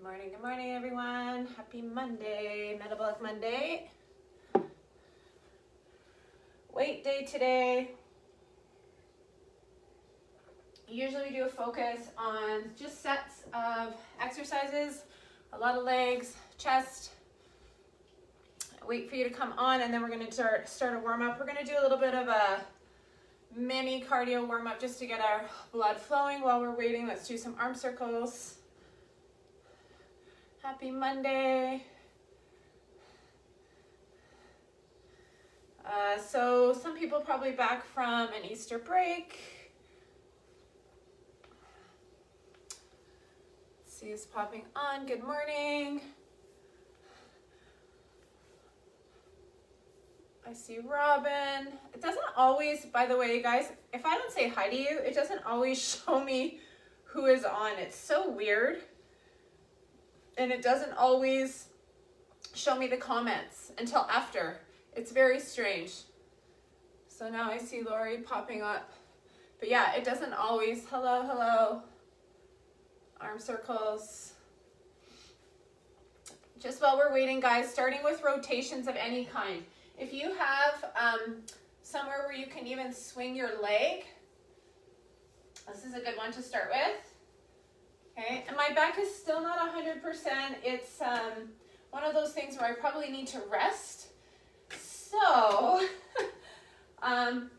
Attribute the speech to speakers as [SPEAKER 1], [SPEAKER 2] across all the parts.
[SPEAKER 1] Good morning, everyone. Happy Monday, Metabolic Monday. Weight day today. Usually we do a focus on just sets of exercises, a lot of legs, chest. Wait for you to come on, and then we're going to start a warm-up. We're going to do a little bit of a mini cardio warm-up just to get our blood flowing while we're waiting. Let's do some arm circles. Happy Monday. So some people probably back from an Easter break. Let's see who's popping on. Good morning. I see Robin. It doesn't always, by the way, guys, if I don't say hi to you, it doesn't always show me who is on. It's so weird. And it doesn't always show me the comments until after. It's very strange. So now I see Lori popping up. But yeah, it doesn't always. Hello, hello. Arm circles. Just while we're waiting, guys, starting with rotations of any kind. If you have somewhere where you can even swing your leg, this is a good one to start with. Okay, and my back is still not 100%. It's one of those things where I probably need to rest. So I'm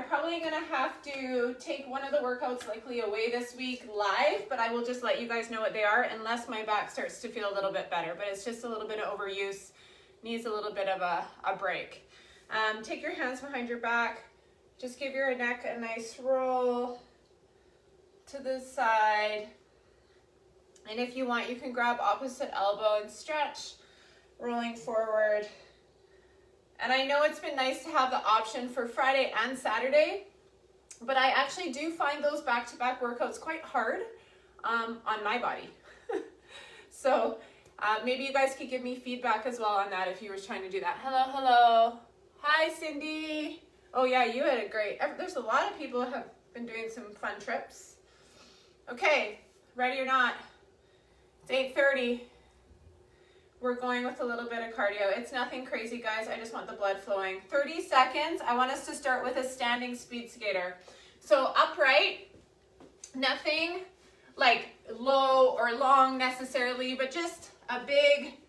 [SPEAKER 1] probably gonna have to take one of the workouts likely away this week live, but I will just let you guys know what they are unless my back starts to feel a little bit better. But it's just a little bit of overuse, needs a little bit of a break. Take your hands behind your back. Just give your neck a nice roll to the side. And if you want, you can grab opposite elbow and stretch, rolling forward. And I know it's been nice to have the option for Friday and Saturday, but I actually do find those back-to-back workouts quite hard on my body. So maybe you guys could give me feedback as well on that if you were trying to do that. Hello, hello. Hi, Cindy. Oh yeah, you had a great, there's a lot of people who have been doing some fun trips. Okay, ready or not? It's 8:30. We're going with a little bit of cardio. It's nothing crazy, guys. I just want the blood flowing. 30 seconds. I want us to start with a standing speed skater. So upright, nothing like low or long necessarily, but just a big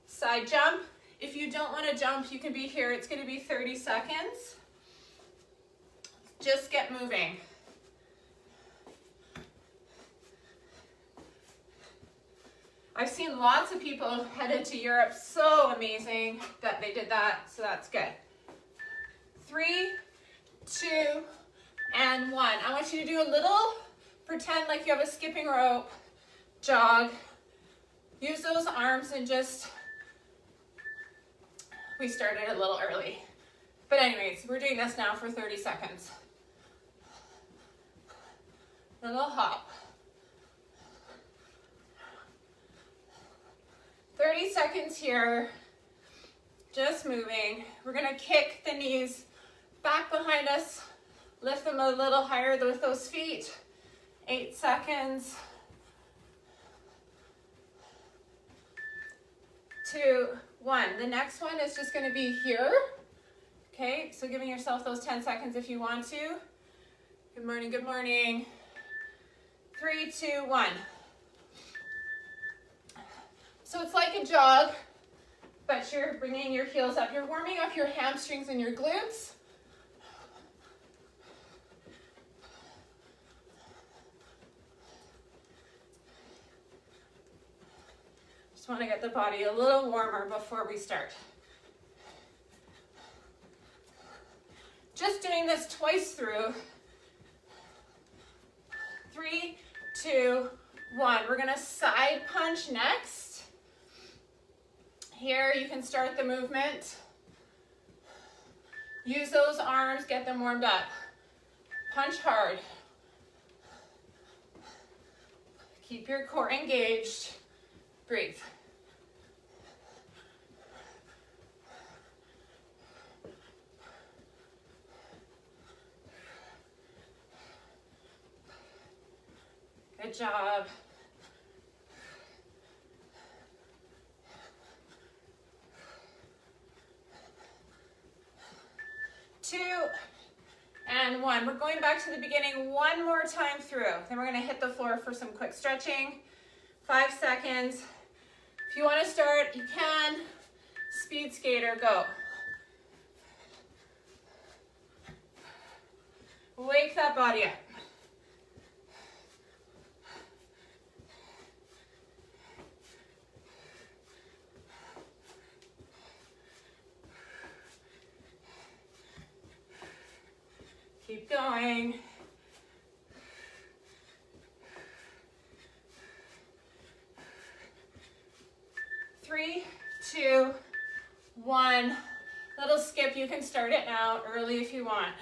[SPEAKER 1] side jump. If you don't want to jump, you can be here. It's going to be 30 seconds. Just get moving. I've seen lots of people headed to Europe. So amazing that they did that. So that's good. 3, 2, and 1. I want you to do a little, pretend like you have a skipping rope, jog. Use those arms and just, we started a little early. But anyways, we're doing this now for 30 seconds. A little hop. 30 seconds here, just moving. We're gonna kick the knees back behind us, lift them a little higher with those feet. 8 seconds. 2, 1. The next one is just gonna be here. Okay, so giving yourself those 10 seconds if you want to. Good morning, good morning. 3, 2, 1. So it's like a jog, but you're bringing your heels up. You're warming up your hamstrings and your glutes. Just want to get the body a little warmer before we start. Just doing this twice through. 3, 2, 1. We're going to side punch next. Here you can start the movement. Use those arms, get them warmed up. Punch hard. Keep your core engaged. Breathe. Good job. and 1. We're going back to the beginning one more time through. Then we're going to hit the floor for some quick stretching. 5 seconds. If you want to start, you can. Speed skater, go. Wake that body up. Keep going. Three, 2, 1. Little skip. You can start it now early if you want.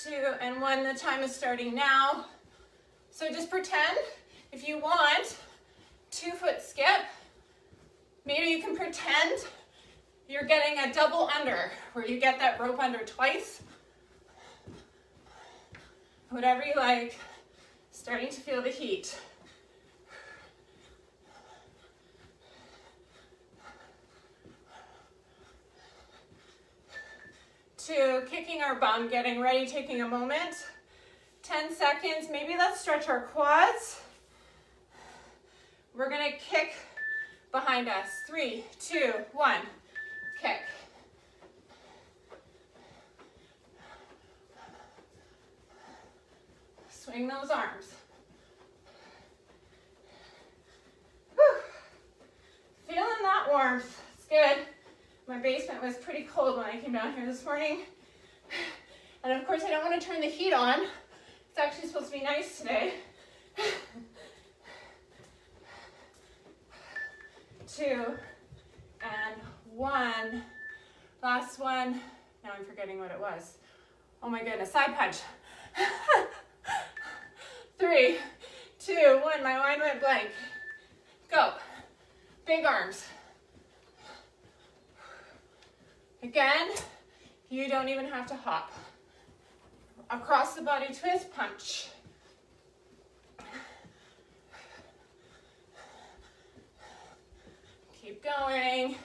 [SPEAKER 1] 2 and 1. The time is starting now. So just pretend, if you want, 2-foot skip. Maybe you can pretend you're getting a double under, where you get that rope under twice. Whatever you like. Starting to feel the heat. 2, kicking our bum, getting ready, taking a moment. 10 seconds, maybe let's stretch our quads. We're gonna kick behind us. 3, 2, 1, kick. Swing those arms. Whew. Feeling that warmth, it's good. My basement was pretty cold when I came down here this morning. And of course I don't want to turn the heat on. It's actually supposed to be nice today. 2 and 1. Last one. Now I'm forgetting what it was. Oh my goodness, side punch. 3, 2, 1. My mind went blank. Go. Big arms. Again, you don't even have to hop. Across the body twist, punch. Keep going.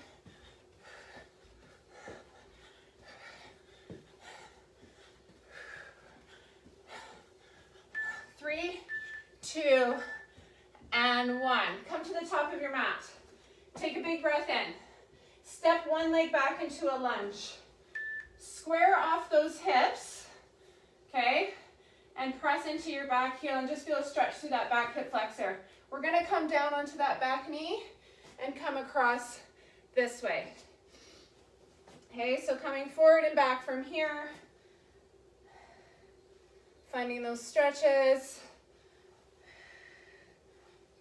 [SPEAKER 1] Three, 2, and 1. Come to the top of your mat. Take a big breath in. Step one leg back into a lunge. Square off those hips, okay? And press into your back heel and just feel a stretch through that back hip flexor. We're gonna come down onto that back knee and come across this way. Okay, so coming forward and back from here. Finding those stretches.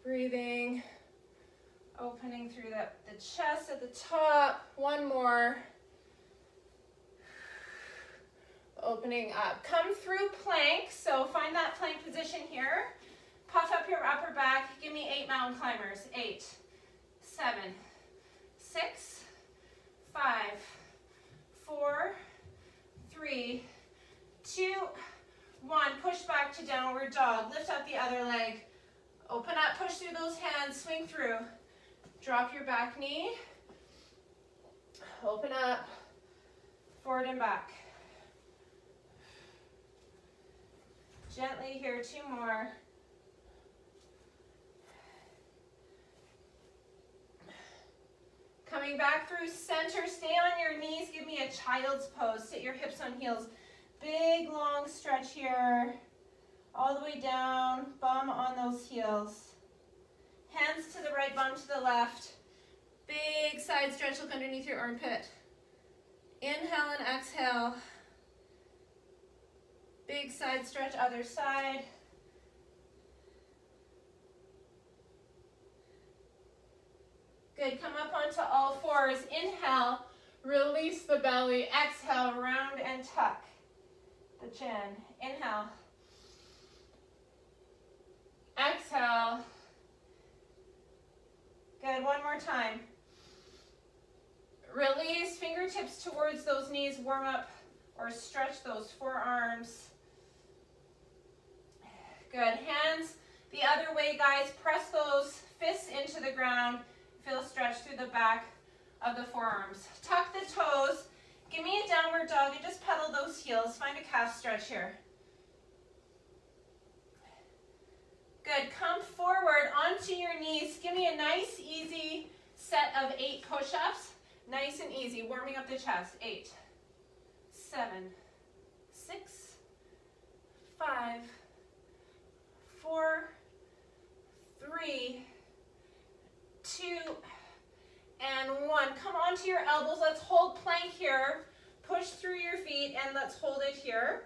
[SPEAKER 1] Breathing. Opening through the chest at the top. One more. Opening up. Come through plank. So find that plank position here. Puff up your upper back. Give me 8 mountain climbers. 8, 7, 6, 5, 4, 3, 2, 1. Push back to downward dog. Lift up the other leg. Open up. Push through those hands. Swing through. Drop your back knee, open up, forward and back. Gently here, 2 more. Coming back through center, stay on your knees, give me a child's pose. Sit your hips on heels. Big long stretch here, all the way down, bum on those heels. Hands to the right, bum to the left. Big side stretch, look underneath your armpit. Inhale and exhale. Big side stretch, other side. Good, come up onto all fours. Inhale, release the belly. Exhale, round and tuck the chin. Inhale. Exhale. Good, one more time. Release, fingertips towards those knees, warm up or stretch those forearms. Good, hands the other way, guys. Press those fists into the ground. Feel a stretch through the back of the forearms. Tuck the toes. Give me a downward dog and just pedal those heels. Find a calf stretch here. Good. Come forward onto your knees. Give me a nice, easy set of 8 push-ups. Nice and easy. Warming up the chest. 8, 7, 6, 5, 4, 3, 2, and 1. Come onto your elbows. Let's hold plank here. Push through your feet and let's hold it here.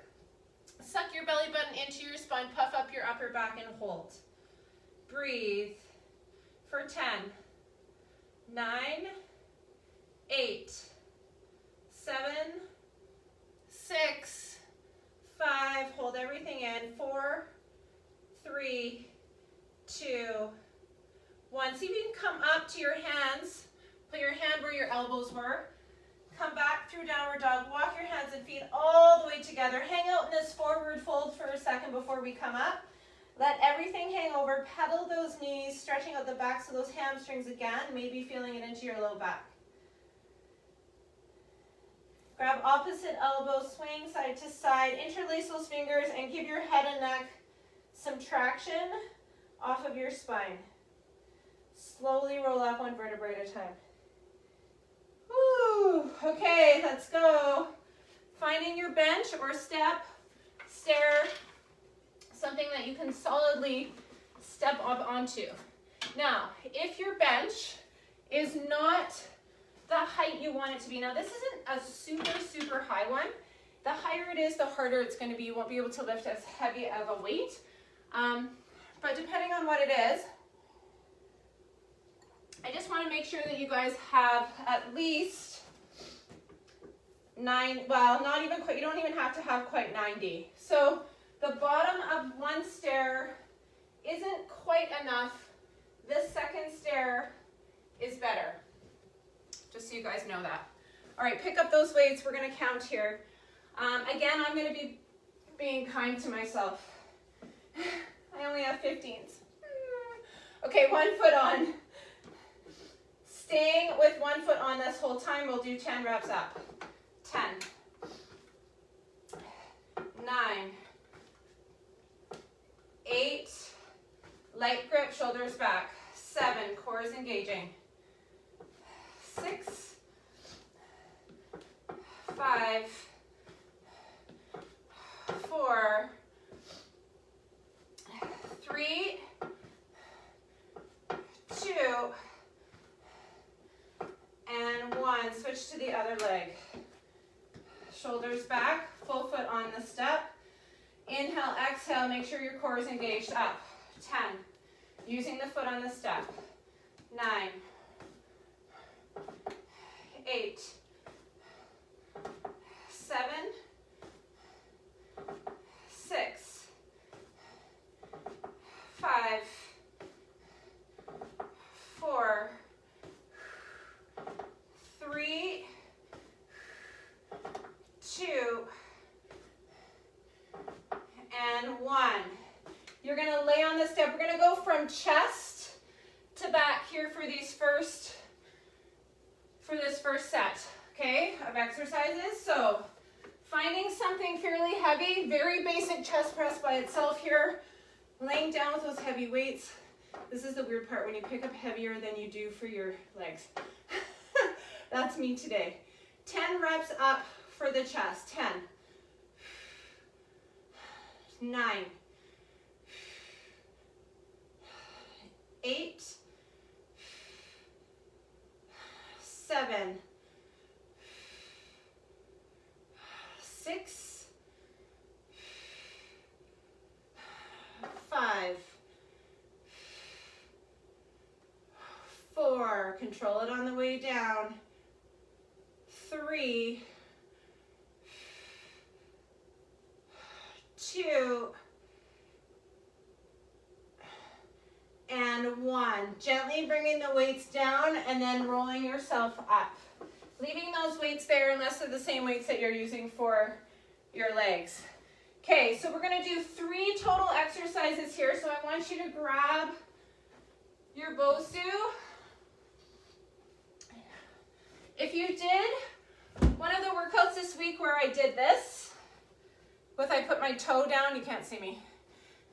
[SPEAKER 1] Suck your belly button into your spine. Puff up your upper back and hold. Breathe for 10, 9, 8, 7, 6, 5. Hold everything in. 4, 3, 2, 1. See if you can come up to your hands. Put your hand where your elbows were. Come back through downward dog. Walk your hands and feet all the way together. Hang out in this forward fold for a second before we come up. Let everything hang over. Pedal those knees, stretching out the backs of those hamstrings again. Maybe feeling it into your low back. Grab opposite elbow, swing side to side. Interlace those fingers and give your head and neck some traction off of your spine. Slowly roll up one vertebrae at a time. Woo. Okay, let's go. Finding your bench or step, stair, something that you can solidly step up onto. Now, if your bench is not the height you want it to be, now this isn't a super, super high one. The higher it is, the harder it's going to be. You won't be able to lift as heavy of a weight. But depending on what it is, I just want to make sure that you guys have at least 9, well, not even quite, you don't even have to have quite 90. So the bottom of one stair isn't quite enough. This second stair is better. Just so you guys know that. All right, pick up those weights. We're going to count here. Again, I'm going to be being kind to myself. I only have 15s. Okay, 1 foot on. Staying with 1 foot on this whole time, we'll do 10 reps up. 10, 9, 8, light grip, shoulders back. 7, core is engaging. 6, 5, 4, 3, 2, and 1. Switch to the other leg. Shoulders back, full foot on the step. Inhale, exhale, make sure your core is engaged. Up. 10. Using the foot on the step. 9, 8, 7, 6, 5, 4, 3, 2, and 1. You're going to lay on the step. We're going to go from chest to back here for this first set, okay, of exercises. So finding something fairly heavy, very basic chest press by itself here, laying down with those heavy weights. This is the weird part when you pick up heavier than you do for your legs. That's me today. 10 reps up for the chest. 10, 9, 8, 7, 6, 5, 4, control it on the way down. 3, 2, and 1. Gently bringing the weights down and then rolling yourself up. Leaving those weights there unless they're the same weights that you're using for your legs. Okay, so we're going to do 3 total exercises here. So I want you to grab your Bosu. If you did one of the workouts this week where I did this, with I put my toe down, you can't see me,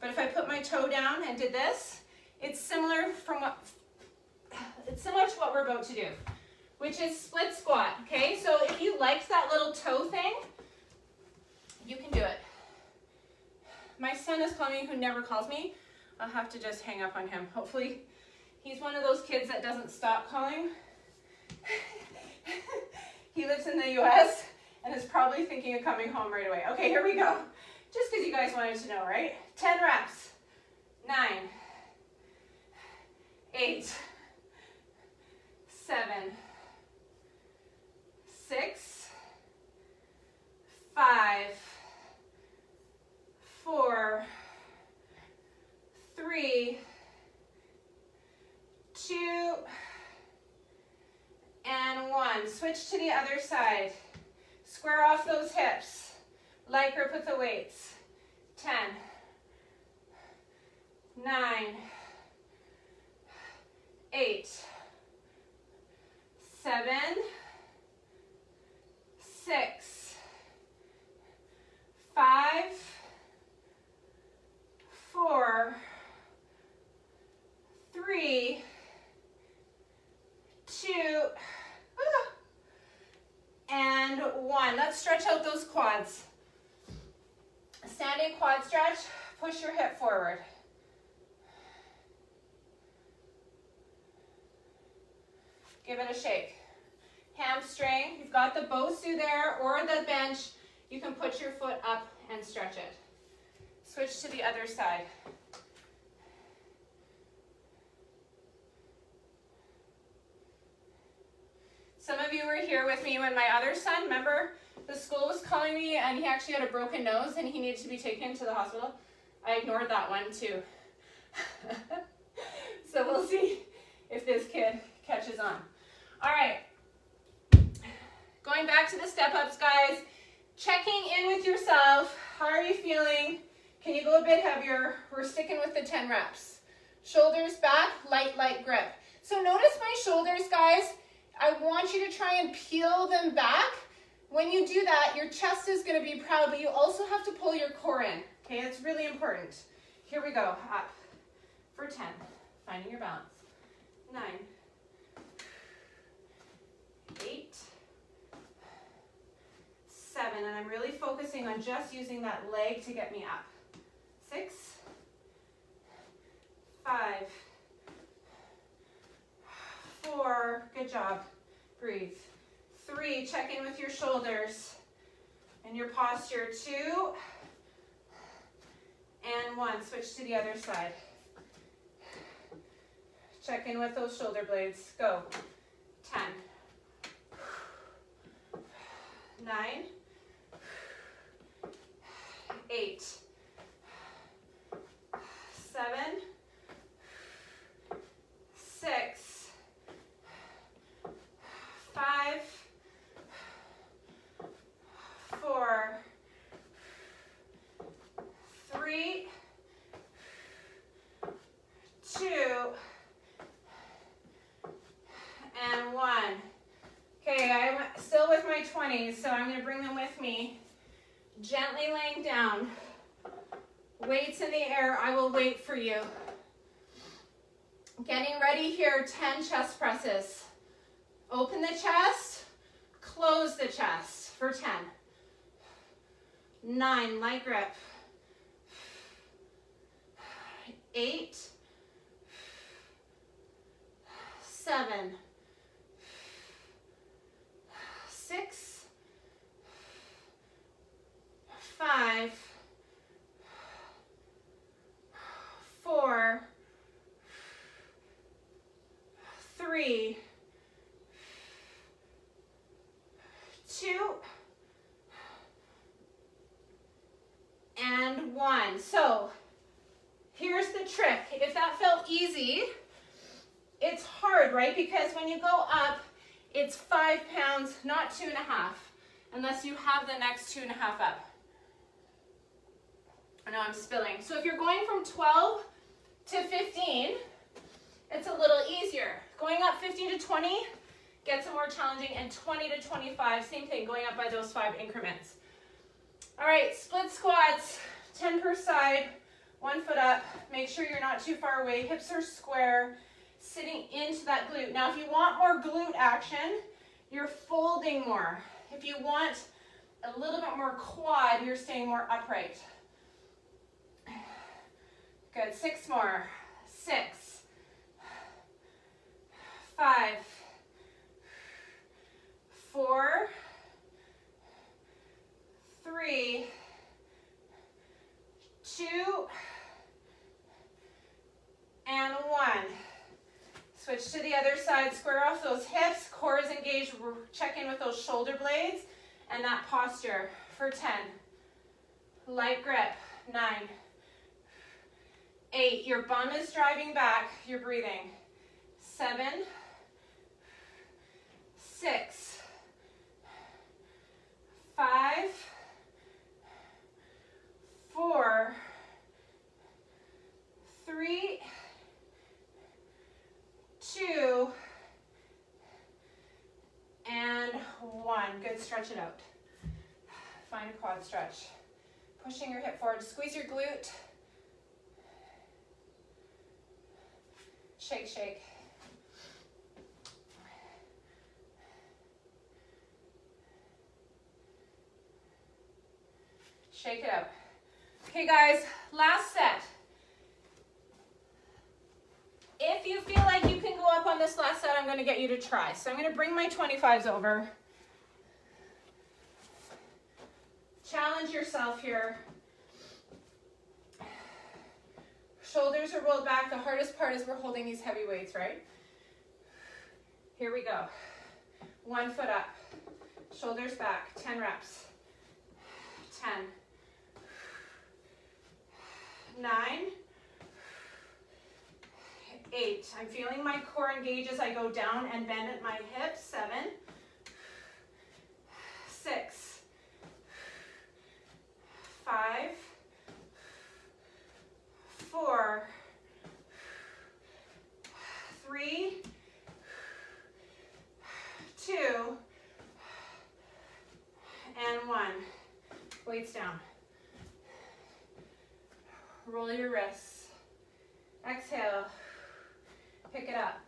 [SPEAKER 1] but if I put my toe down and did this, it's similar to what we're about to do, which is split squat, okay? So if you liked that little toe thing, you can do it. My son is calling me, who never calls me. I'll have to just hang up on him. Hopefully, he's one of those kids that doesn't stop calling. He lives in the US and is probably thinking of coming home right away. Okay, here we go. Just because you guys wanted to know, right? 10 reps. 9, 8, 7, 6, 5, 4, 3, 2, and 1. Switch to the other side. Square off those hips. Light grip with the weights. 10, 9, 8, 7, 6, 5, 4, 3, 2, and 1. Let's stretch out those quads. Standing quad stretch, push your hip forward. Give it a shake. Hamstring, you've got the Bosu there or the bench. You can put your foot up and stretch it. Switch to the other side. Some of you were here with me when my other son, remember, the school was calling me and he actually had a broken nose and he needed to be taken to the hospital. I ignored that one too. So we'll see if this kid catches on. All right, going back to the step-ups, guys. Checking in with yourself. How are you feeling? Can you go a bit heavier? We're sticking with the 10 reps. Shoulders back, light grip. So notice my shoulders, guys. I want you to try and peel them back. When you do that, your chest is going to be proud, but you also have to pull your core in. Okay, that's really important. Here we go. Up for 10. Finding your balance. 9, 8, 7, and I'm really focusing on just using that leg to get me up. 6, 5, 4, good job. Breathe. 3, check in with your shoulders and your posture. 2, and 1. Switch to the other side. Check in with those shoulder blades. Go. 10, 9, 8, 7, 6, 5, 4, 3, 2, and 1. Okay, I'm still with my 20s, so I'm going to bring them with me. Gently laying down. Weights in the air. I will wait for you. Getting ready here, 10 chest presses. Open the chest, close the chest for 10. 9, light grip. 8, 7, 6, 5, 4, 3, 2, and 1. So here's the trick. If that felt easy, it's hard, right? Because when you go up, it's 5 pounds, not 2.5, unless you have the next 2.5 up. I know I'm spilling. So if you're going from 12 to 15, it's a little easier. Going up 15 to 20 Get some more challenging, and 20 to 25, same thing, going up by those 5 increments. All right, split squats, 10 per side, 1 foot up. Make sure you're not too far away. Hips are square, sitting into that glute. Now, if you want more glute action, you're folding more. If you want a little bit more quad, you're staying more upright. Good, 6 more. 6, 5, 4, 3, 2, and 1. Switch to the other side, square off those hips, core is engaged, check in with those shoulder blades, and that posture for 10. Light grip, 9, 8, your bum is driving back, you're breathing. 7, 6, 5, 4, 3, 2, and 1. Good, stretch it out. Find a quad stretch. Pushing your hip forward, squeeze your glute. Shake, shake. Shake it out. Okay, guys, last set. If you feel like you can go up on this last set, I'm going to get you to try. So I'm going to bring my 25s over. Challenge yourself here. Shoulders are rolled back. The hardest part is we're holding these heavy weights, right? Here we go. 1 foot up. Shoulders back. 10 reps. 10. 9. 8. I'm feeling my core engage as I go down and bend at my hips. 7. 6. 5. 4. 3. 2. And 1. Weights down. Roll your wrists. Exhale. Pick it up.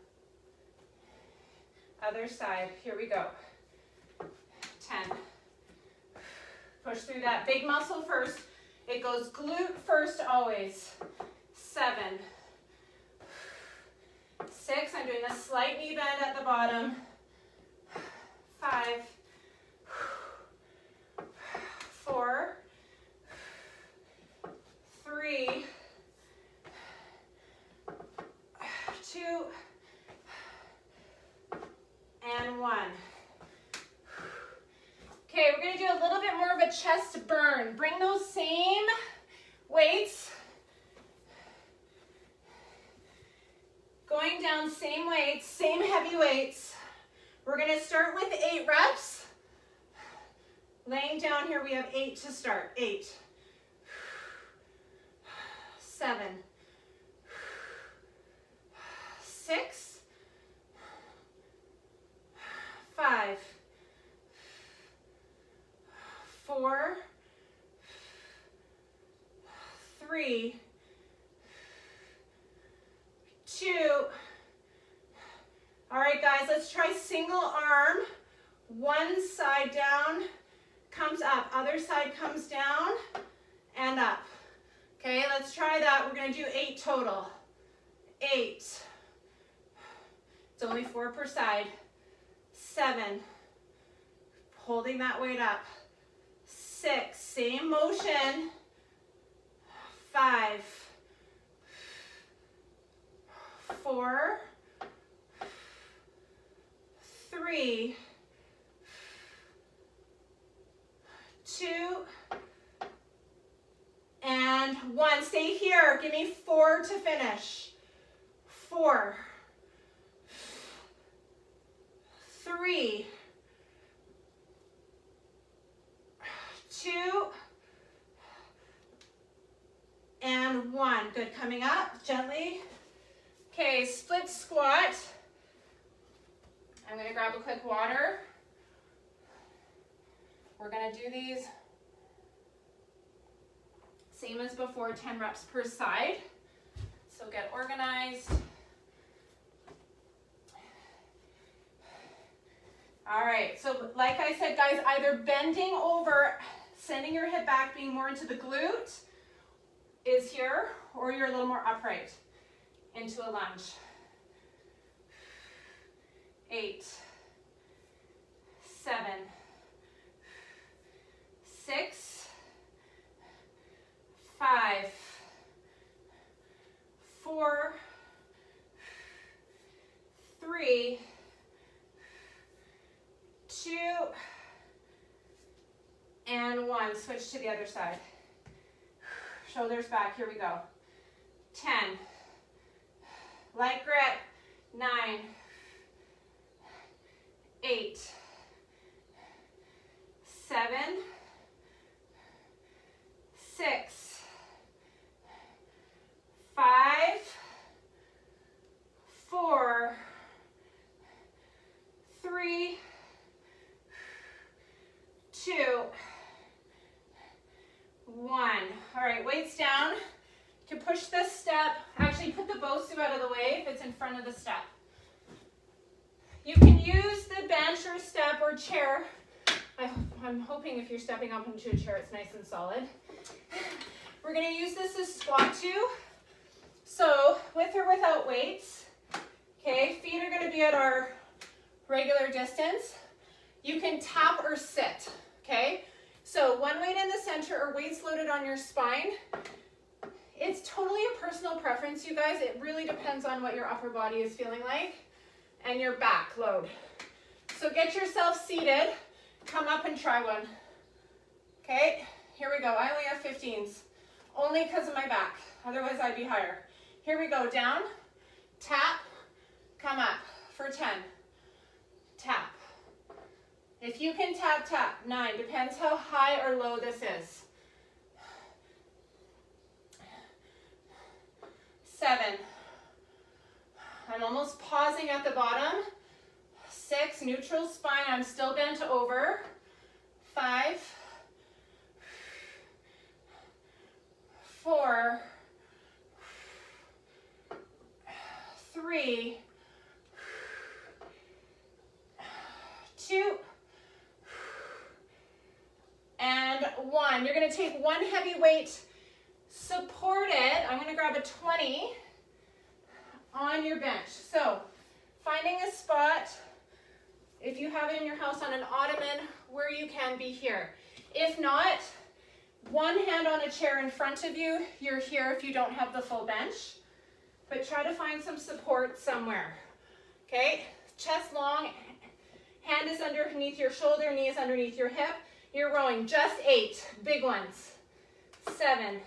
[SPEAKER 1] Other side. Here we go. 10. Push through that big muscle first. It goes glute first always. 7. 6. I'm doing a slight knee bend at the bottom. 5. 4. 3. 2. And 1. Okay, we're going to do a little bit more of a chest burn. Bring those same weights. Going down, same weights, same heavy weights. We're going to start with 8 reps. Laying down here, we have 8 to start. 8. 7. 6. 5. 4. 3. 2. All right, guys, let's try single arm. One side down, comes up. Other side comes down and up. Okay, let's try that. We're going to do 8 total. 8. It's only 4 per side. 7. Holding that weight up. 6. Same motion. 5. 4. 3. 2. And 1. Stay here. Give me 4 to finish. 4. 3. 2. And 1. Good. Coming up gently. Okay, split squat. I'm gonna grab a quick water. We're gonna do these same as before, 10 reps per side. So get organized. All right, so like I said, guys, either bending over, sending your hip back, being more into the glute is here, or you're a little more upright into a lunge. 8, 7, 6, 5, 4, 3, 2, and 1. Switch to the other side. Shoulders back, here we go. 10, light grip, 9, 8, 7, 6, 5, 4, 3, 2, 1. All right, weights down. You can push this step. Actually, put the Bosu out of the way if it's in front of the step. You can use the bench or step or chair. I'm hoping if you're stepping up into a chair, it's nice and solid. We're going to use this as squat too. So with or without weights, okay, feet are going to be at our regular distance. You can tap or sit, okay? So one weight in the center or weights loaded on your spine. It's totally a personal preference, you guys. It really depends on what your upper body is feeling like and your back load. So get yourself seated. Come up and try one. Okay, here we go. I only have 15s, only because of my back. Otherwise, I'd be higher. Here we go. Down, tap, come up for 10. Tap. If you can tap, tap. 9, depends how high or low this is. 7. I'm almost pausing at the bottom. 6, neutral spine. I'm still bent over. 5, 4, 3, 2, and 1. You're going to take one heavy weight, support it. I'm going to grab a 20 on your bench. So finding a spot, if you have it in your house, on an ottoman where you can be here. If not, one hand on a chair in front of you. You're here if you don't have the full bench. But try to find some support somewhere. Okay? Chest long, hand is underneath your shoulder, knee is underneath your hip. You're rowing. Just 8, big ones. 7,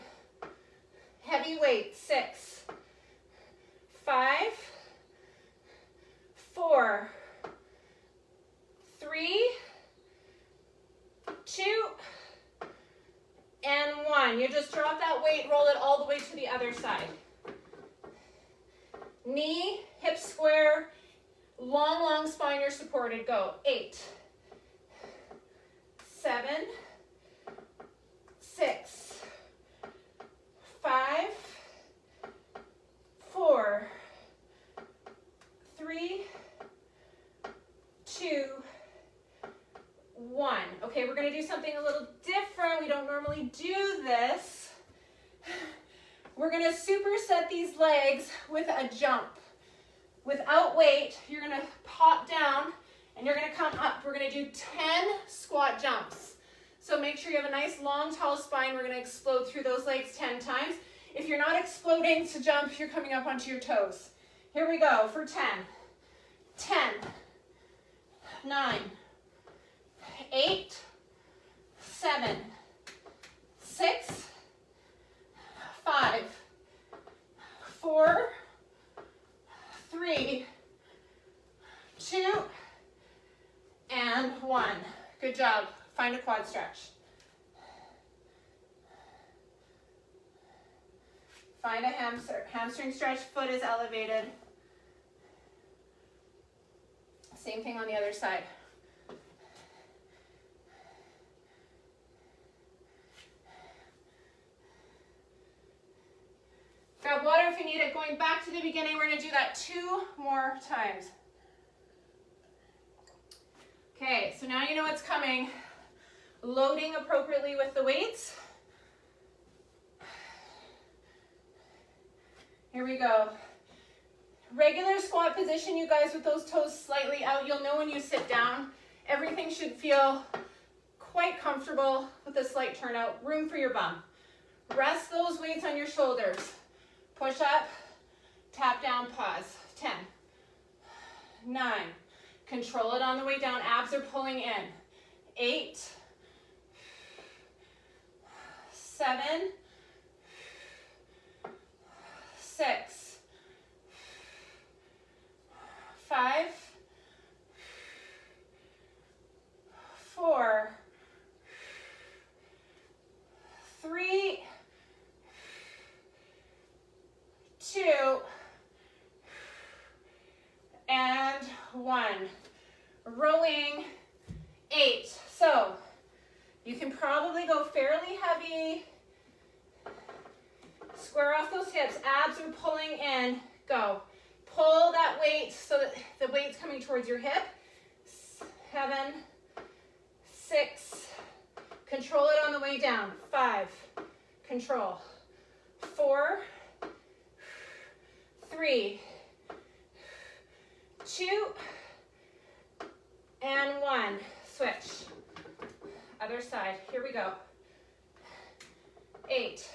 [SPEAKER 1] heavy weight. 6, 5, 4, 3, 2, and 1. You just drop that weight, roll it all the way to the other side. Knee, hip square, long, long spine, you're supported. Go. 8, 7, 6, 5, 4, 3, 2, 1. Okay, we're going to do something a little different. We don't normally do this. We're going to superset these legs with a jump. Without weight, you're going to pop down and you're going to come up. We're going to do 10 squat jumps. So make sure you have a nice long, tall spine. We're going to explode through those legs 10 times. If you're not exploding to jump, you're coming up onto your toes. Here we go for 10. 10, 9, 8, 7, 6, 5, 4, 3, 2, and 1. Good job. Find a quad stretch. Find a hamstring stretch. Foot is elevated. Same thing on the other side. Grab water if you need it. Going back to the beginning, we're going to do that 2 more times. Okay, so now you know what's coming. Loading appropriately with the weights. Here we go. Regular squat position, you guys, with those toes slightly out. You'll know when you sit down. Everything should feel quite comfortable with a slight turnout. Room for your bum. Rest those weights on your shoulders. Push up, tap down, pause. 10, 9. Control it on the way down. Abs are pulling in. 8, 7, 6, 5, 4, 3, 2, and 1. Rowing 8. So you can probably go fairly heavy. Square off those hips. Abs are pulling in. Go. Pull that weight so that the weight's coming towards your hip. 7, 6. Control it on the way down. 5. Control. 4, 3, 2, and 1. Switch. Other side. Here we go. 8,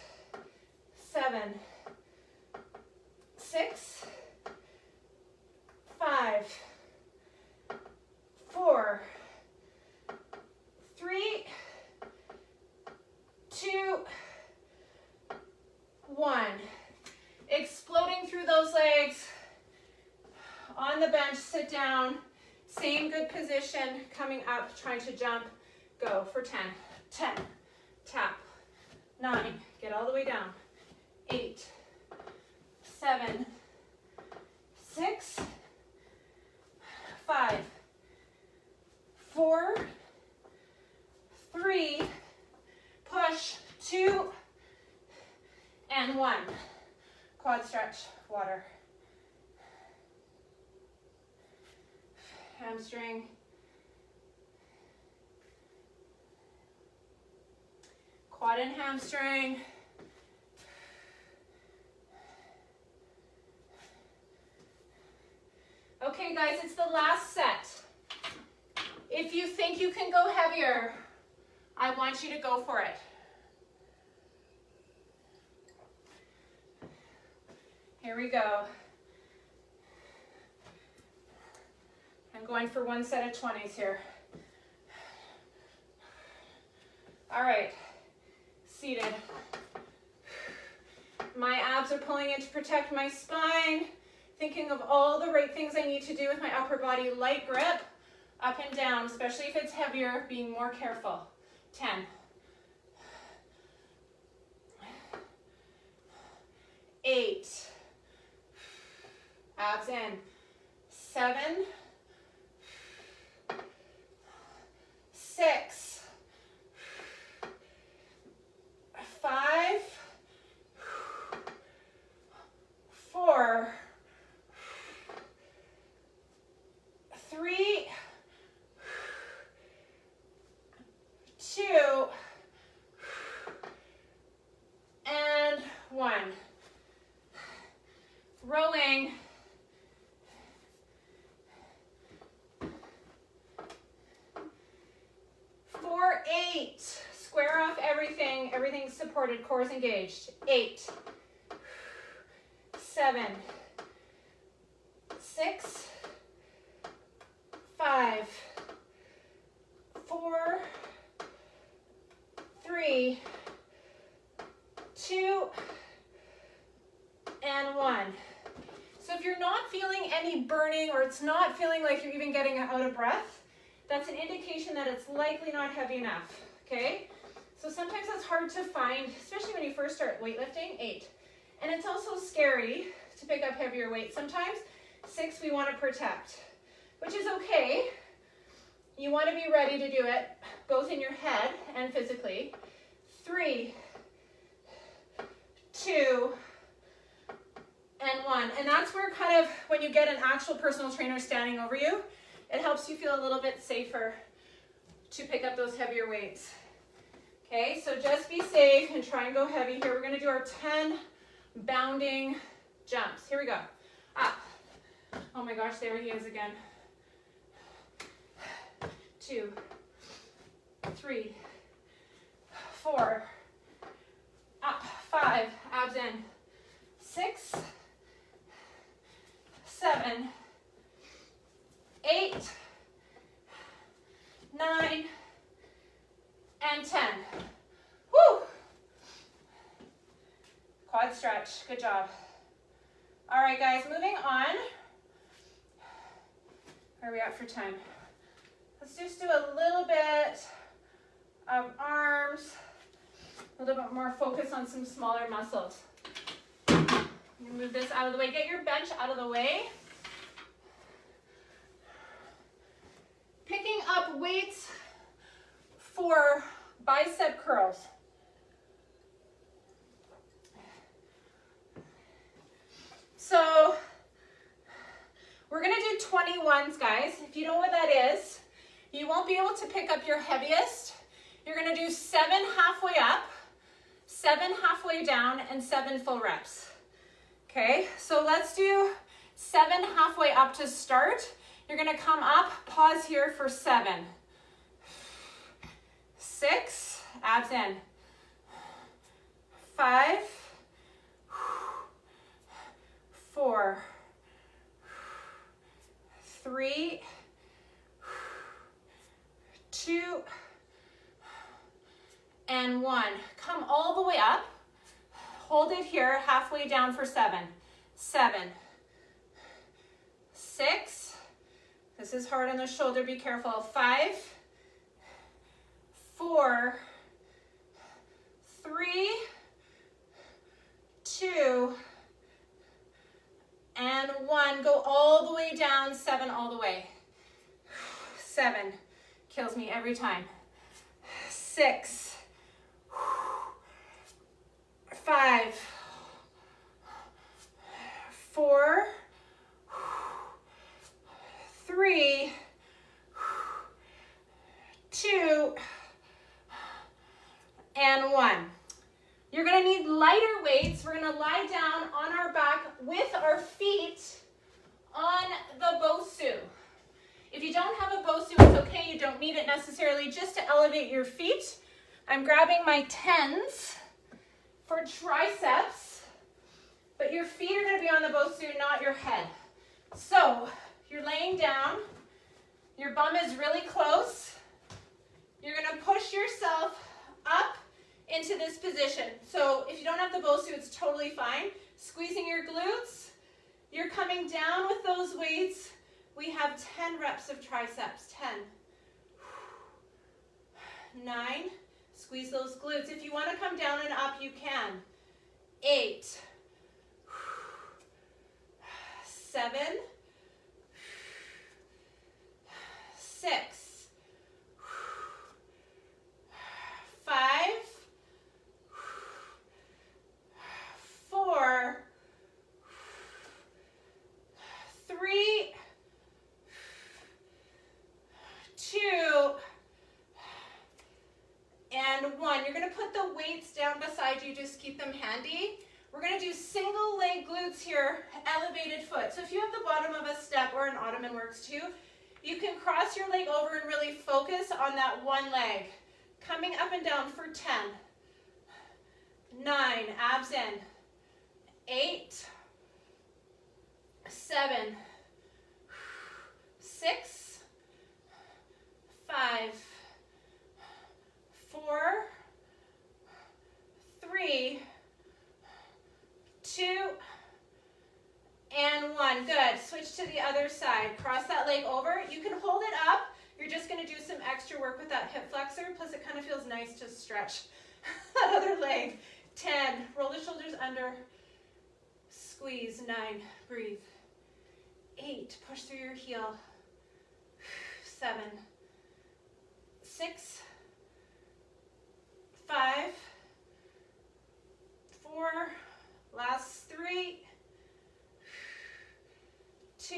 [SPEAKER 1] 7, 6, 5, 4, 3, 2, 1. Exploding through those legs. On the bench, sit down. Same good position, coming up, trying to jump. Go for 10. 10, tap. 9, get all the way down. 8, 7, 6, 5, 4, 3, push, 2, and 1. Quad stretch, water. Hamstring. Quad and hamstring. Okay, guys, it's the last set. If you think you can go heavier, I want you to go for it. Here we go. I'm going for one set of 20s here. All right, seated. My abs are pulling in to protect my spine. Thinking of all the right things I need to do with my upper body. Light grip, up and down, especially if it's heavier, being more careful. 10. 8. Abs in. 7. 6. 5. 4. 3. 2. And 1. Rowing. For 8. Square off everything. Everything's supported. Core is engaged. 8. 7. 6. 5. 4. 3. 2. And 1. So if you're not feeling any burning or it's not feeling like you're even getting out of breath, that's an indication that it's likely not heavy enough, okay? So sometimes that's hard to find, especially when you first start weightlifting. 8. And it's also scary to pick up heavier weights. Sometimes 6 we want to protect. which is okay. You want to be ready to do it both in your head and physically. 3, 2, and 1. And that's where kind of when you get an actual personal trainer standing over you, it helps you feel a little bit safer to pick up those heavier weights. Okay, so just be safe and try and go heavy here. We're going to do our 10 bounding jumps. Here we go. Up. Oh my gosh, there he is again. 2, 3, 4, up, 5, abs in, 6, 7, 8, 9, and 10. Woo! Quad stretch, good job. All right, guys, moving on. Where are we at for time? Let's just do a little bit of arms, a little bit more focus on some smaller muscles. You move this out of the way. Get your bench out of the way. Picking up weights for bicep curls. So we're going to do 21s, guys. If you know what that is, you won't be able to pick up your heaviest. You're going to do 7 halfway up, 7 halfway down, and 7 full reps. Okay, so let's do 7 halfway up to start. You're going to come up, pause here for 7, 6, abs in, 5, 4, 3, 2, and 1. Come all the way up. Hold it here, halfway down for 7. 7, 6. This is hard on the shoulder, be careful. 5, 4, 3, 2, and 1. Go all the way down, 7 all the way. 7, kills me every time. 6, 5, 4, 3, 2, and 1. You're going to need lighter weights. We're going to lie down on our back with our feet on the Bosu. If you don't have a Bosu, it's okay. You don't need it necessarily just to elevate your feet. I'm grabbing my 10s for triceps, but your feet are going to be on the Bosu, not your head. So you're laying down. Your bum is really close. You're going to push yourself up into this position. So if you don't have the Bosu, it's totally fine. Squeezing your glutes. You're coming down with those weights. We have 10 reps of triceps. 10, 9, squeeze those glutes. If you want to come down and up, you can. 8, 7, 6, 5, 4, 3, 2, and 1. You're going to put the weights down beside you, just keep them handy. We're going to do single leg glutes here, elevated foot. So if you have the bottom of a step, or an ottoman works too, you can cross your leg over and really focus on that one leg. Coming up and down for 10, 9, abs in, 8, 7, 6, 5, 4, 3, 2, and 1. Good. Switch to the other side. Cross that leg over. You can hold it up. You're just going to do some extra work with that hip flexor. Plus, it kind of feels nice to stretch that other leg. 10. Roll the shoulders under. Squeeze. 9. Breathe. 8. Push through your heel. 7, 6, 5, 4, last 3, 2,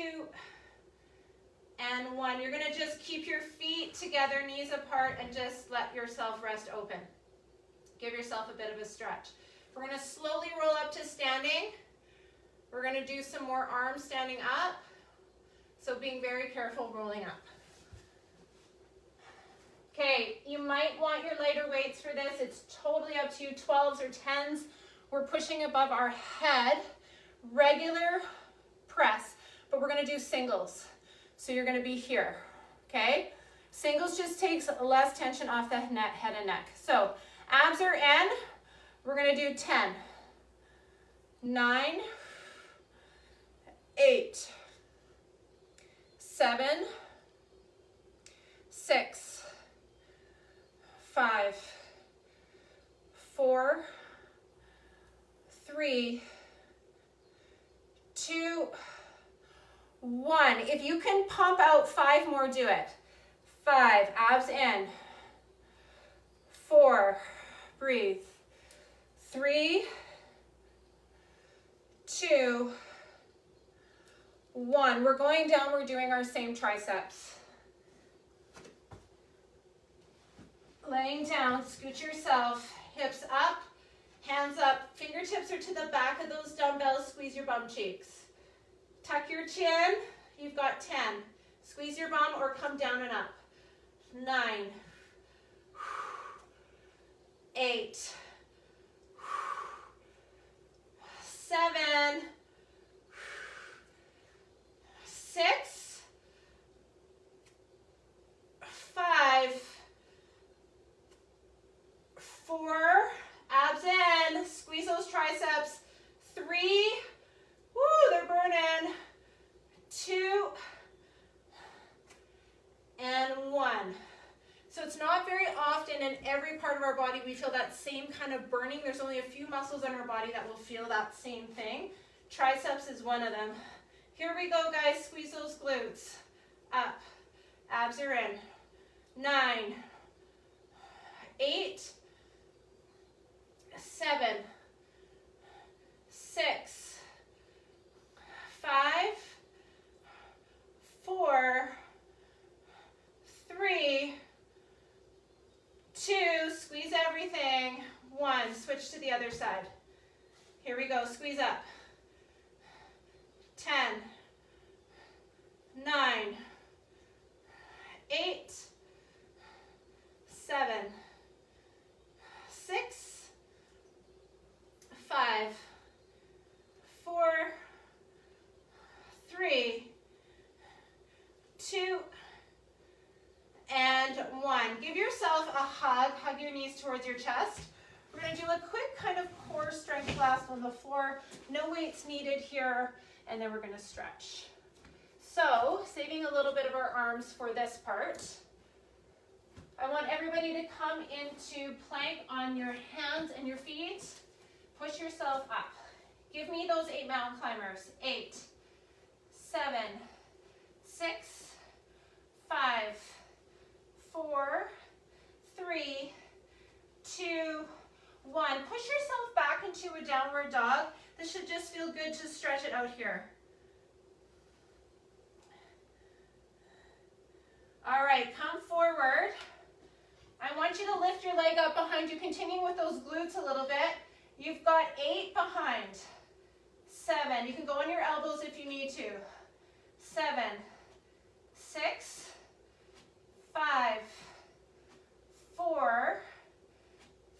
[SPEAKER 1] and 1. You're going to just keep your feet together, knees apart, and just let yourself rest open. Give yourself a bit of a stretch. We're going to slowly roll up to standing. We're going to do some more arms standing up. So being very careful rolling up. Okay, you might want your lighter weights for this. It's totally up to you, 12s or 10s. We're pushing above our head. Regular press, but we're going to do singles. So you're going to be here, okay? Singles just takes less tension off the head and neck. So abs are in. We're going to do 10, 9, 8, 7, 6, 5, 4, 3, 2, 1. If you can pump out 5 more, do it. 5, abs in. 4, breathe. 3, 2, 1. We're going down, we're doing our same triceps. Laying down, scoot yourself, hips up, hands up, fingertips are to the back of those dumbbells, squeeze your bum cheeks. Tuck your chin, you've got 10. Squeeze your bum or come down and up. 9, 8, 7, 6, 5, 4, abs in, squeeze those triceps. 3, woo, they're burning. 2, and 1. So it's not very often in every part of our body we feel that same kind of burning. There's only a few muscles in our body that will feel that same thing. Triceps is one of them. Here we go, guys. Squeeze those glutes. Up. Abs are in. 9, 8, 7, 6, 5, 4, 3, 2, squeeze everything. 1, switch to the other side. Here we go, squeeze up. 10, 9, 8, 7, 6, 5, 4, 3, 2, and 1. Give yourself a hug. Hug your knees towards your chest. We're going to do a quick kind of core strength blast on the floor. No weights needed here. And then we're going to stretch. So, saving a little bit of our arms for this part. I want everybody to come into plank on your hands and your feet. Push yourself up. Give me those 8 mountain climbers. 8, 7, 6, 5, 4, 3, 2, 1. Push yourself back into a downward dog. This should just feel good to stretch it out here. All right, come forward. I want you to lift your leg up behind you, continuing with those glutes a little bit. You've got 8 behind. 7. You can go on your elbows if you need to. 7, 6, 5, 4,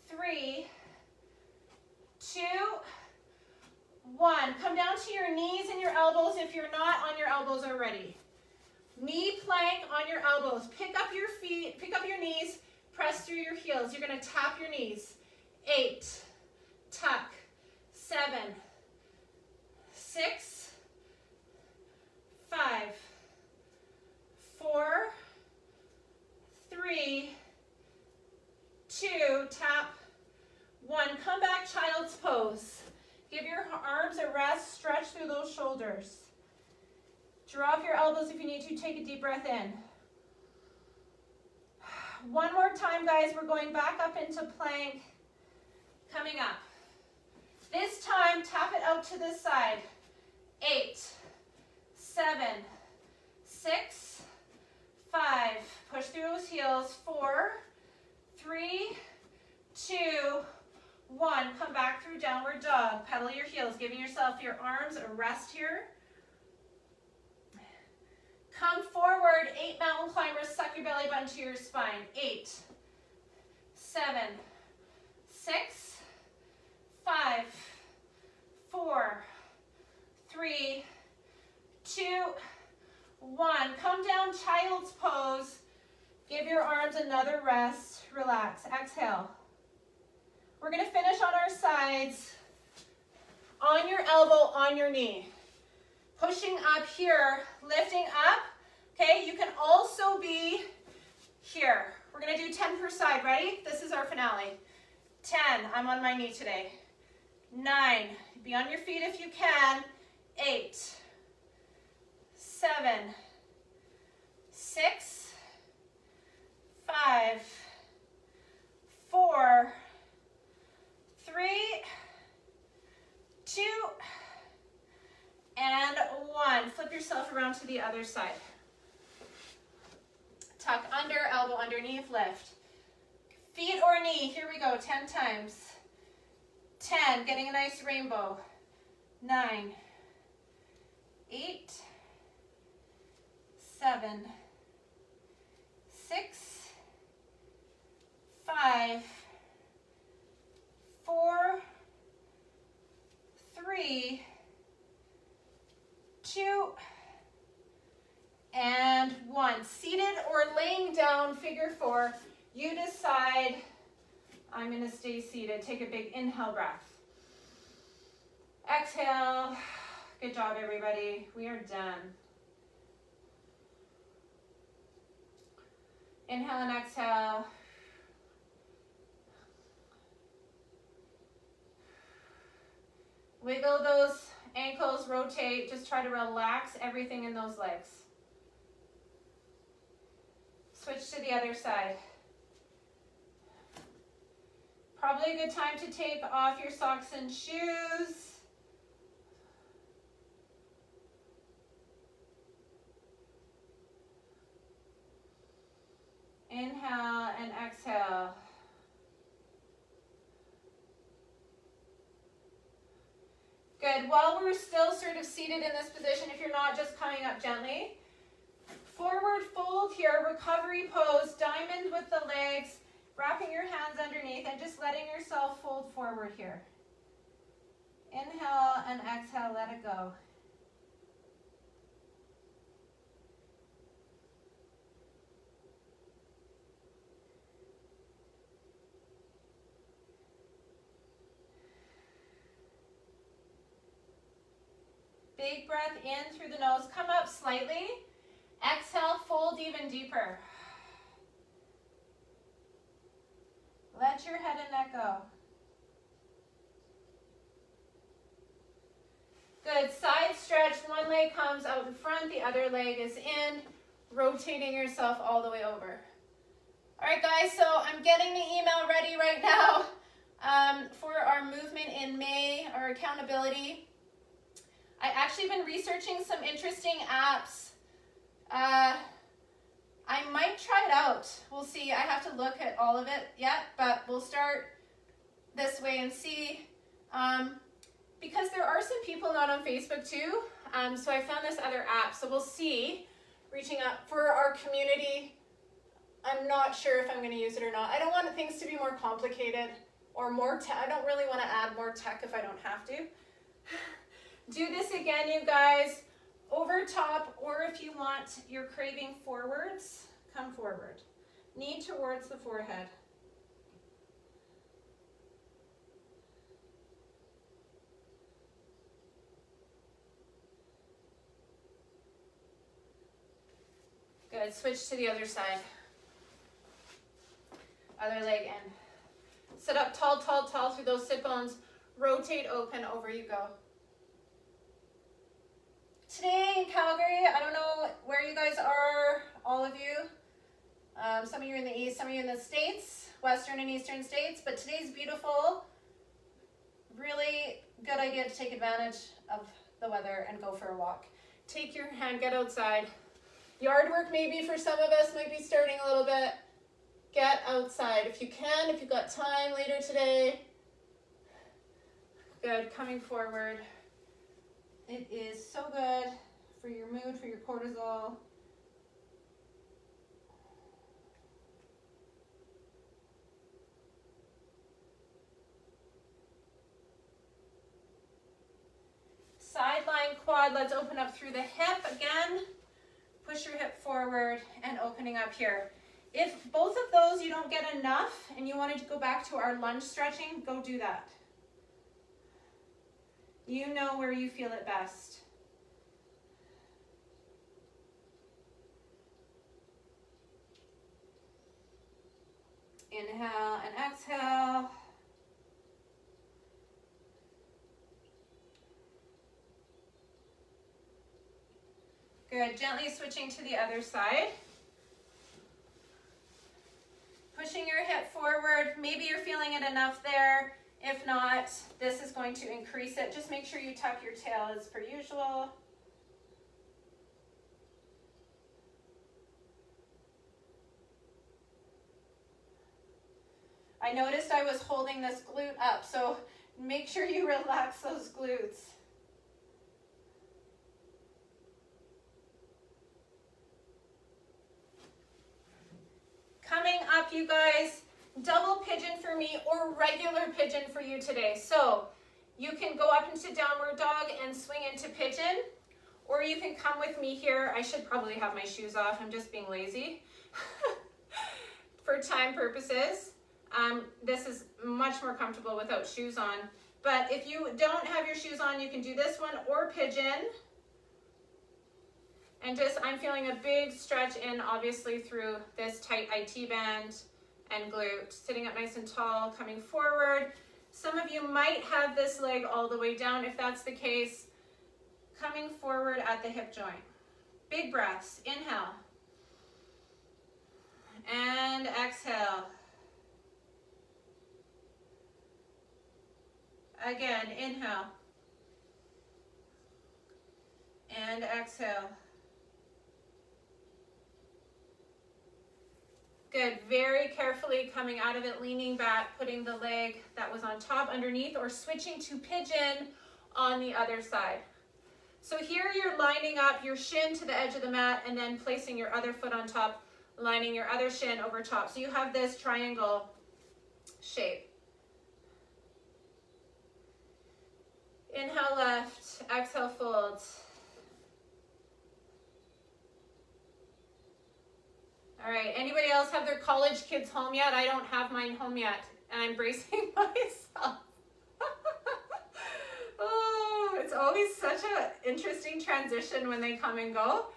[SPEAKER 1] 3, 2, 1. Come down to your knees and your elbows if you're not on your elbows already. Knee plank on your elbows. Pick up your feet, pick up your knees, press through your heels. You're going to tap your knees. 8, tuck, 7, 6, 5, 4, 3, 2, tap, 1. Come back, child's pose. Give your arms a rest, stretch through those shoulders. Drop your elbows if you need to, take a deep breath in. One more time, guys. We're going back up into plank. Coming up. This time, tap it out to this side. 8, 7, 6, 5. Push through those heels. 4, 3, 2, 1. Come back through downward dog. Pedal your heels, giving yourself your arms a rest here. Come forward, 8 mountain climbers, suck your belly button to your spine. 8, 7, 6, 5, 4, 3, 2, 1. Come down, child's pose. Give your arms another rest. Relax. Exhale. We're going to finish on our sides. On your elbow, on your knee. Pushing up here, lifting up. Okay, you can also be here. We're going to do 10 per side. Ready? This is our finale. 10, I'm on my knee today. 9, be on your feet if you can. 8, 7, 6, 5, 4, 3, 2, and 1. Flip yourself around to the other side. Tuck under, elbow underneath, lift. Feet or knee, here we go, 10 times. 10, getting a nice rainbow. 9, 8, 7, 6, 5, 4, 3, 2, and 1. Seated or laying down, figure 4. You decide. I'm going to stay seated. Take a big inhale breath. Exhale. Good job, everybody. We are done. Inhale and exhale. Wiggle those ankles, rotate. Just try to relax everything in those legs. Switch to the other side. Probably a good time to take off your socks and shoes. Inhale and exhale. Good. While we're still sort of seated in this position, if you're not, just coming up gently. Forward fold here, recovery pose, diamond with the legs, wrapping your hands underneath and just letting yourself fold forward here. Inhale and exhale, let it go. Big breath in through the nose. Come up slightly. Exhale, fold even deeper. Let your head and neck go. Good. Side stretch. One leg comes out in front. The other leg is in. Rotating yourself all the way over. All right, guys. So I'm getting the email ready right now for our movement in May, our accountability. I've actually been researching some interesting apps. I might try it out. We'll see. I have to look at all of it yet, but we'll start this way and see. Because there are some people not on Facebook too. So I found this other app. So we'll see. Reaching out for our community. I'm not sure if I'm going to use it or not. I don't want things to be more complicated or more I don't really want to add more tech if I don't have to. Do this again, you guys. Over top, or if you want, you're craving forwards, come forward. Knee towards the forehead. Good. Switch to the other side. Other leg in. Sit up tall, tall, tall through those sit bones. Rotate open, over you go. Today in Calgary, I don't know where you guys are, all of you. Some of you are in the East, some of you in the States, Western and Eastern States, but today's beautiful. Really good idea to take advantage of the weather and go for a walk. Take your hand, get outside. Yard work maybe for some of us might be starting a little bit. Get outside if you can, if you've got time later today. Good, coming forward. It is so good for your mood, for your cortisol. Sideline quad, let's open up through the hip again. Push your hip forward and opening up here. If both of those you don't get enough and you wanted to go back to our lunge stretching, go do that. You know where you feel it best. Inhale and exhale. Good, gently switching to the other side. Pushing your hip forward. Maybe you're feeling it enough there. If not, this is going to increase it. Just make sure you tuck your tail as per usual. I noticed I was holding this glute up, so make sure you relax those glutes. Coming up, you guys, double pigeon for me or regular pigeon for you today. So you can go up into downward dog and swing into pigeon, or you can come with me here. I should probably have my shoes off. I'm just being lazy for time purposes. This is much more comfortable without shoes on. But if you don't have your shoes on, you can do this one or pigeon. And just, I'm feeling a big stretch in, obviously, through this tight IT band and glute. Sitting up nice and tall, coming forward. Some of you might have this leg all the way down. If that's the case, coming forward at the hip joint. Big breaths. Inhale. And exhale. Again, inhale. And exhale. Good, very carefully coming out of it, leaning back, putting the leg that was on top underneath, or switching to pigeon on the other side. So here you're lining up your shin to the edge of the mat and then placing your other foot on top, lining your other shin over top. So you have this triangle shape. Inhale left, exhale fold. All right, anybody else have their college kids home yet? I don't have mine home yet, and I'm bracing myself. Oh, it's always such an interesting transition when they come and go.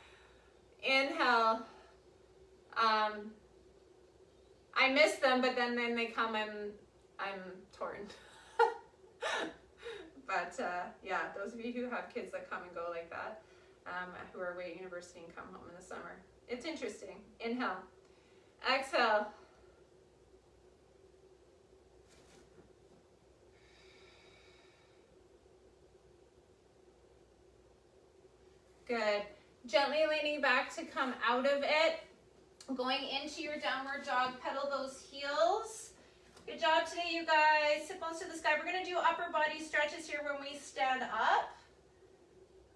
[SPEAKER 1] Inhale. I miss them, but then they come and I'm torn. But yeah, those of you who have kids that come and go like that, who are away at university and come home in the summer. It's interesting. Inhale. Exhale. Good. Gently leaning back to come out of it. Going into your downward dog, pedal those heels. Good job today, you guys. Sit bones to the sky. We're going to do upper body stretches here when we stand up.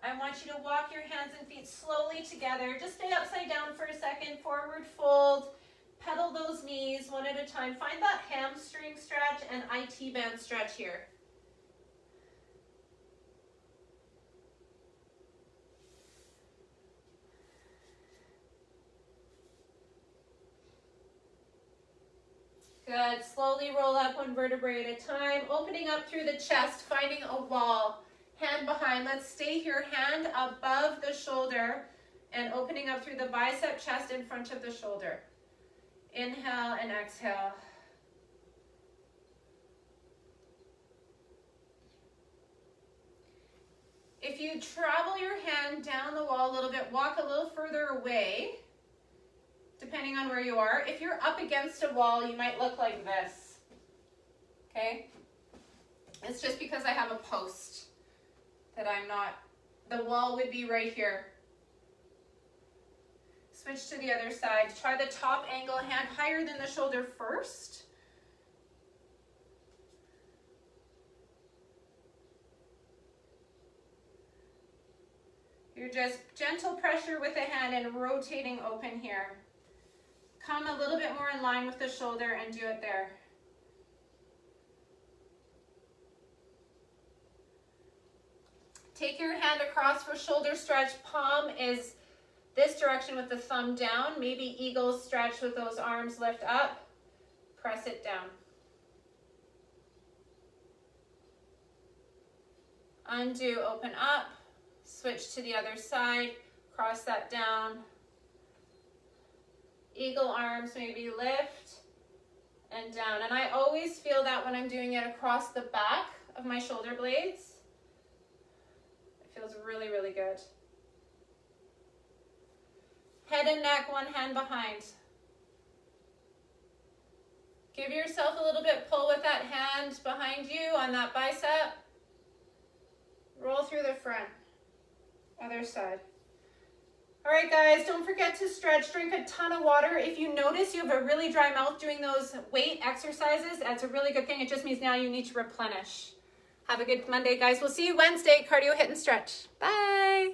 [SPEAKER 1] I want you to walk your hands and feet slowly together. Just stay upside down for a second. Forward fold. Pedal those knees one at a time. Find that hamstring stretch and IT band stretch here. Good. Slowly roll up one vertebrae at a time. Opening up through the chest, finding a wall. Hand behind. Let's stay here. Hand above the shoulder and opening up through the bicep, chest in front of the shoulder. Inhale and exhale. If you travel your hand down the wall a little bit, walk a little further away. depending on where you are. If you're up against a wall, you might look like this, okay? It's just because I have a post that I'm not, the wall would be right here. Switch to the other side. Try the top angle, hand higher than the shoulder first. You're just gentle pressure with the hand and rotating open here. Come a little bit more in line with the shoulder and do it there. Take your hand across for shoulder stretch. Palm is this direction with the thumb down. Maybe eagle stretch with those arms lift up. Press it down. Undo, open up. Switch to the other side. Cross that down. Eagle arms, maybe lift and down. And I always feel that when I'm doing it across the back of my shoulder blades. It feels really, really good. Head and neck, one hand behind. Give yourself a little bit pull with that hand behind you on that bicep. Roll through the front. Other side. All right, guys, don't forget to stretch. Drink a ton of water. If you notice you have a really dry mouth doing those weight exercises, that's a really good thing. It just means now you need to replenish. Have a good Monday, guys. We'll see you Wednesday. Cardio, hit, and stretch. Bye.